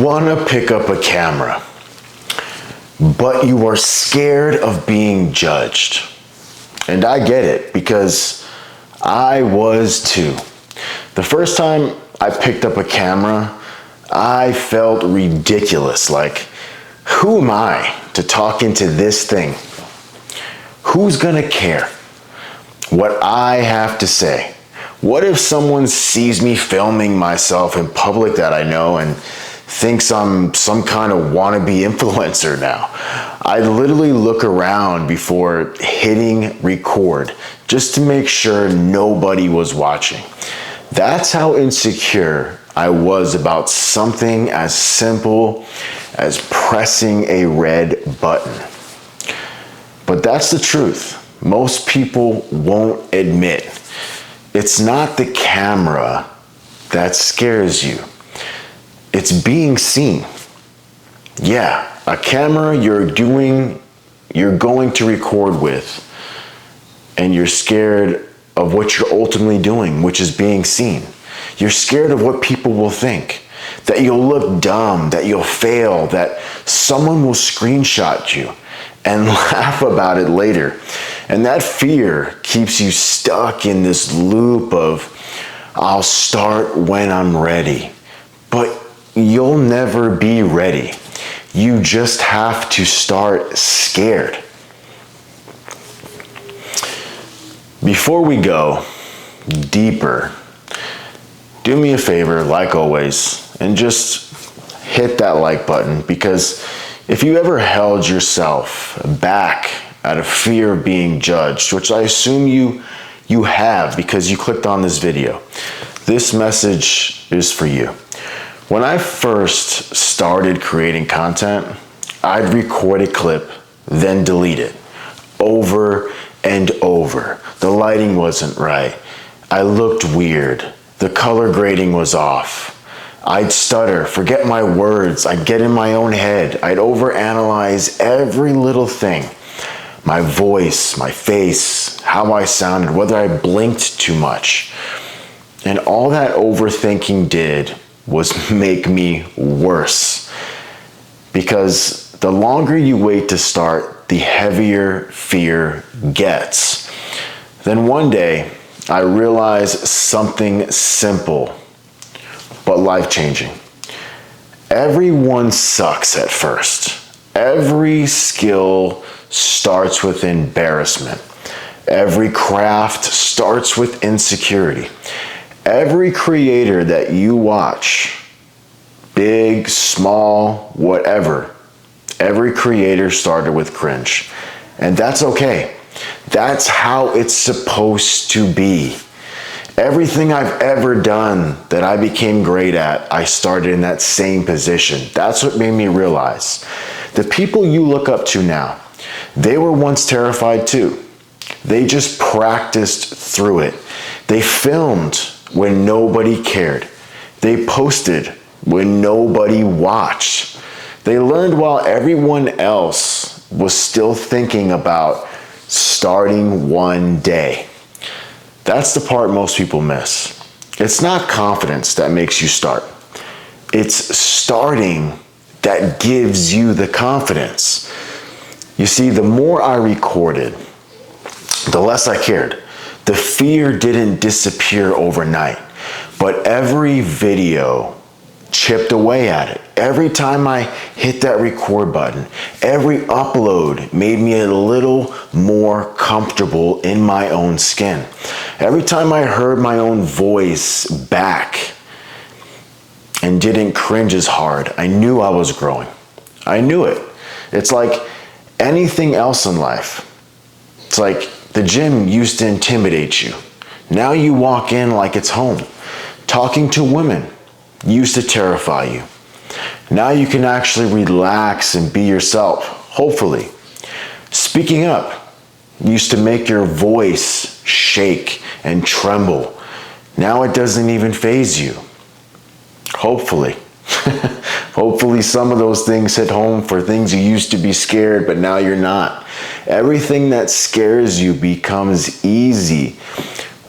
want to pick up a camera, but you are scared of being judged. And I get it, because I was too. The first time I picked up a camera, I felt ridiculous. Like, who am I to talk into this thing? Who's gonna care what I have to say? What if someone sees me filming myself in public that I know and thinks I'm some kind of wannabe influencer now? I literally look around before hitting record just to make sure nobody was watching. That's how insecure I was about something as simple as pressing a red button. But that's the truth. Most people won't admit. It's not the camera that scares you. It's being seen. Yeah, a camera you're going to record with, and you're scared of what you're ultimately doing, which is being seen. You're scared of what people will think, that you'll look dumb, that you'll fail, that someone will screenshot you and laugh about it later. And that fear keeps you stuck in this loop of, I'll start when I'm ready. But you'll never be ready. You just have to start scared. Before we go deeper, do me a favor, like always, and just hit that like button, because if you ever held yourself back out of fear of being judged, which I assume you have because you clicked on this video, this message is for you. When I first started creating content, I'd record a clip, then delete it over and over. The lighting wasn't right. I looked weird. The color grading was off. I'd stutter, forget my words. I'd get in my own head. I'd overanalyze every little thing. My voice, my face, how I sounded, whether I blinked too much. And all that overthinking did was make me worse. Because the longer you wait to start, the heavier fear gets. Then one day, I realized something simple, but life-changing. Everyone sucks at first. Every skill starts with embarrassment. Every craft starts with insecurity. Every creator that you watch, big, small, whatever, every creator started with cringe. And that's okay. That's how it's supposed to be. Everything I've ever done that I became great at, I started in that same position. That's what made me realize. The people you look up to now, they were once terrified too. They just practiced through it. They filmed when nobody cared. They posted when nobody watched. They learned while everyone else was still thinking about starting one day. That's the part most people miss. It's not confidence that makes you start. It's starting that gives you the confidence. You see, the more I recorded, the less I cared. The fear didn't disappear overnight, but every video chipped away at it. Every time I hit that record button, every upload made me a little more comfortable in my own skin. Every time I heard my own voice back and didn't cringe as hard, I knew I was growing. I knew it. It's like anything else in life. It's like the gym used to intimidate you. Now you walk in like it's home. Talking to women used to terrify you. Now you can actually relax and be yourself, hopefully. Speaking up used to make your voice shake and tremble. Now it doesn't even faze you. Hopefully. Hopefully some of those things hit home for things you used to be scared, but now you're not. Everything that scares you becomes easy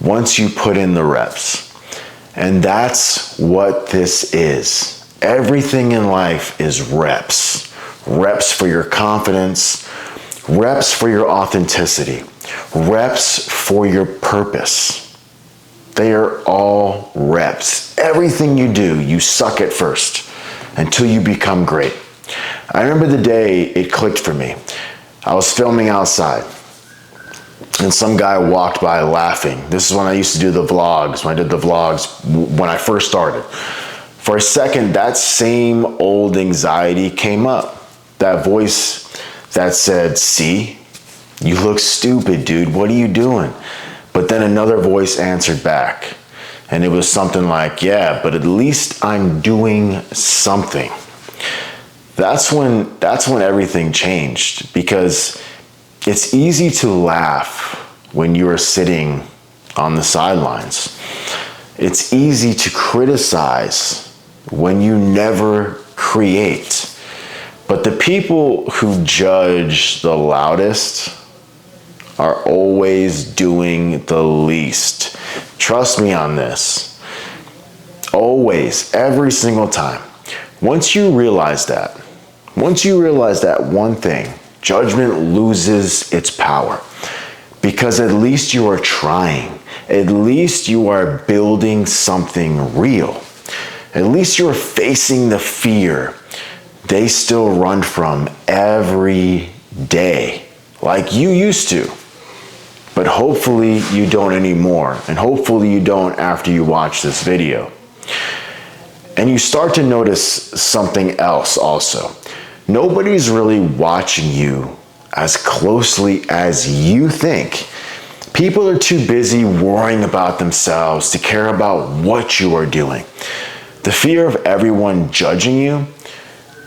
once you put in the reps. And that's what this is. Everything in life is reps. Reps for your confidence, reps for your authenticity, reps for your purpose. They are all reps. Everything you do, you suck at first until you become great. I remember the day it clicked for me. I was filming outside and some guy walked by laughing. This is when I used to do the vlogs, when I did the vlogs when I first started. For a second, that same old anxiety came up. That voice that said, "See, you look stupid, dude. What are you doing?" But then another voice answered back. And it was something like, "Yeah, but at least I'm doing something." That's when everything changed, because it's easy to laugh when you are sitting on the sidelines. It's easy to criticize when you never create. But the people who judge the loudest are always doing the least. Trust me on this. Always, every single time. Once you realize that one thing, judgment loses its power. Because at least you are trying. At least you are building something real. At least you're facing the fear they still run from every day, like you used to. But hopefully you don't anymore, and hopefully you don't after you watch this video. And you start to notice something else also. Nobody's really watching you as closely as you think. People are too busy worrying about themselves to care about what you are doing. The fear of everyone judging you,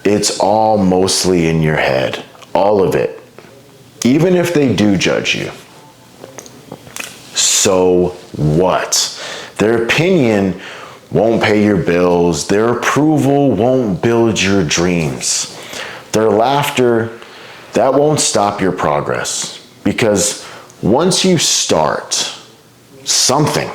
it's all mostly in your head, all of it. Even if they do judge you, so what? Their opinion won't pay your bills. Their approval won't build your dreams. Their laughter, that won't stop your progress. Because once you start something,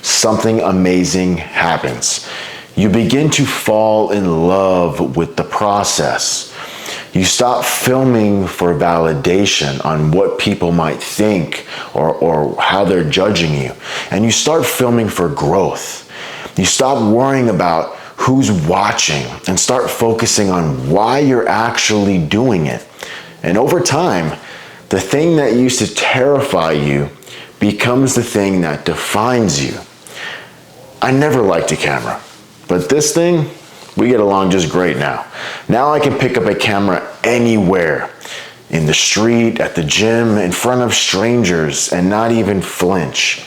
something amazing happens. You begin to fall in love with the process. You stop filming for validation on what people might think or how they're judging you. And you start filming for growth. You stop worrying about who's watching and start focusing on why you're actually doing it. And over time, the thing that used to terrify you becomes the thing that defines you. I never liked a camera, but this thing, we get along just great now. Now I can pick up a camera anywhere, in the street, at the gym, in front of strangers, and not even flinch.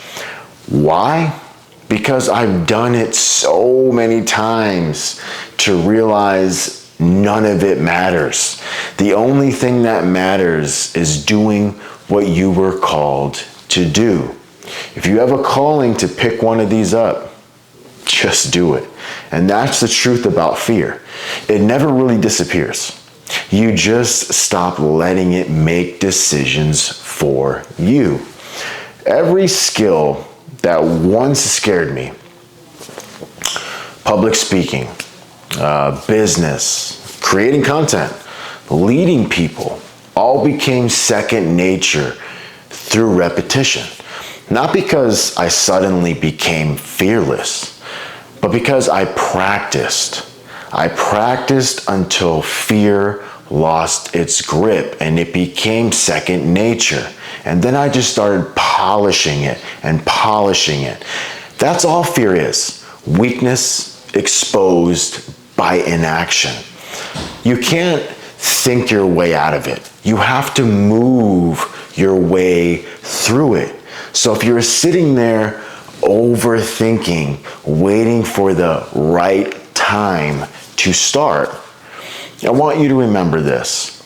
Why? Because I've done it so many times to realize none of it matters. The only thing that matters is doing what you were called to do. If you have a calling to pick one of these up, just do it. And that's the truth about fear. It never really disappears. You just stop letting it make decisions for you. Every skill that once scared me, public speaking, business, creating content, leading people, all became second nature through repetition. Not because I suddenly became fearless, but because I practiced. I practiced until fear lost its grip and it became second nature. And then I just started polishing it and polishing it. That's all fear is. Weakness exposed by inaction. You can't think your way out of it. You have to move your way through it. So if you're sitting there overthinking, waiting for the right time to start, I want you to remember this.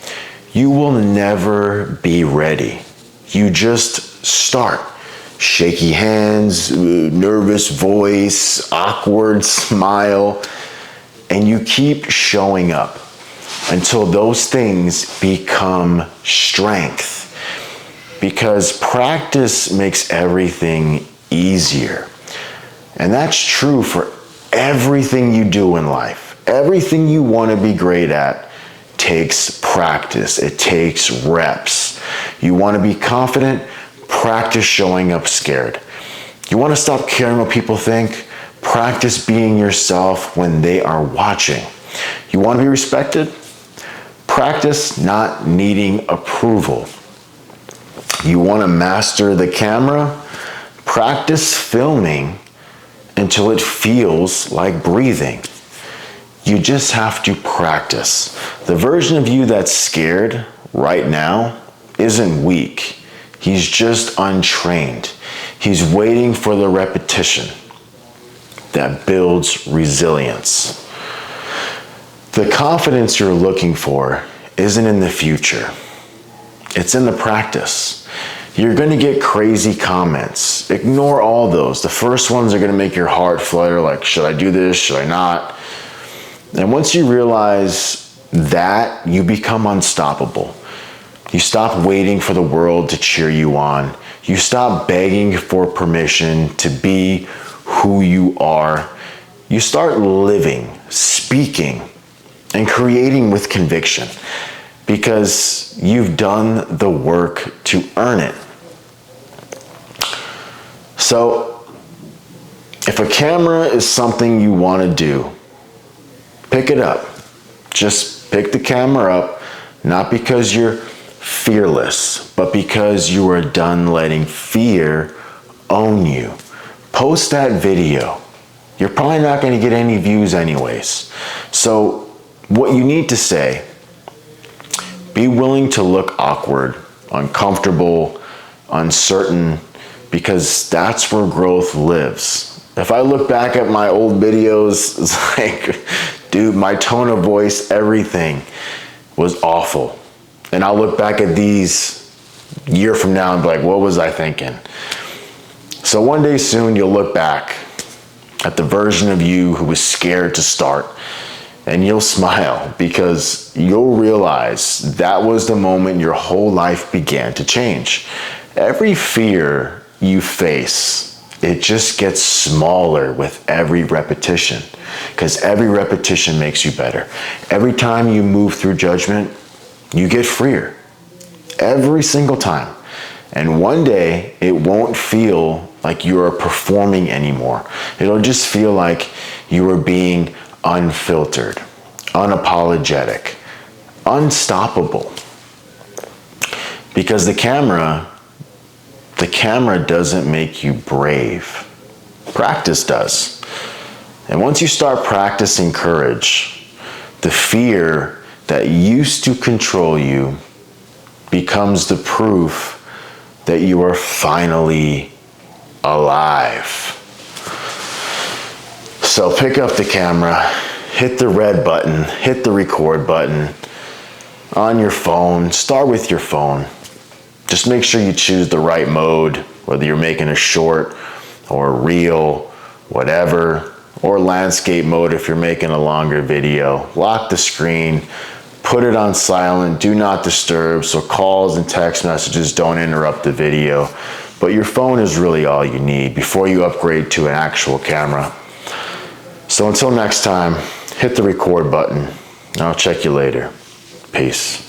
You will never be ready. You just start. Shaky hands, nervous voice, awkward smile, and you keep showing up until those things become strength. Because practice makes everything easier. And that's true for everything you do in life. Everything you want to be great at takes practice. It takes reps. You want to be confident? Practice showing up scared. You want to stop caring what people think? Practice being yourself when they are watching. You want to be respected? Practice not needing approval. You want to master the camera? Practice filming until it feels like breathing. You just have to practice. The version of you that's scared right now isn't weak. He's just untrained. He's waiting for the repetition that builds resilience. The confidence you're looking for isn't in the future. It's in the practice. You're going to get crazy comments. Ignore all those. The first ones are going to make your heart flutter, like, should I do this? Should I not? And once you realize that, you become unstoppable. You stop waiting for the world to cheer you on. You stop begging for permission to be who you are. You start living, speaking, and creating with conviction because you've done the work to earn it. So, if a camera is something you want to do, pick it up. Just pick the camera up, not because you're fearless, but because you are done letting fear own you. Post that video. You're probably not going to get any views anyways. So what you need to say, be willing to look awkward, uncomfortable, uncertain, because that's where growth lives. If I look back at my old videos, it's like, dude, my tone of voice, everything was awful. And I'll look back at these a year from now and be like, what was I thinking? So one day soon, you'll look back at the version of you who was scared to start, and you'll smile because you'll realize that was the moment your whole life began to change. Every fear you face, it just gets smaller with every repetition, because every repetition makes you better. Every time you move through judgment, you get freer. Every single time. And one day, it won't feel like you are performing anymore. It'll just feel like you are being unfiltered, unapologetic, unstoppable. Because the camera doesn't make you brave. Practice does. And once you start practicing courage, the fear that used to control you becomes the proof that you are finally alive. So pick up the camera, hit the red button, hit the record button on your phone. Start with your phone. Just make sure you choose the right mode, whether you're making a short or a reel, whatever, or landscape mode if you're making a longer video. Lock the screen, put it on silent, do not disturb, so calls and text messages don't interrupt the video. But your phone is really all you need before you upgrade to an actual camera. So until next time, hit the record button. I'll check you later. Peace.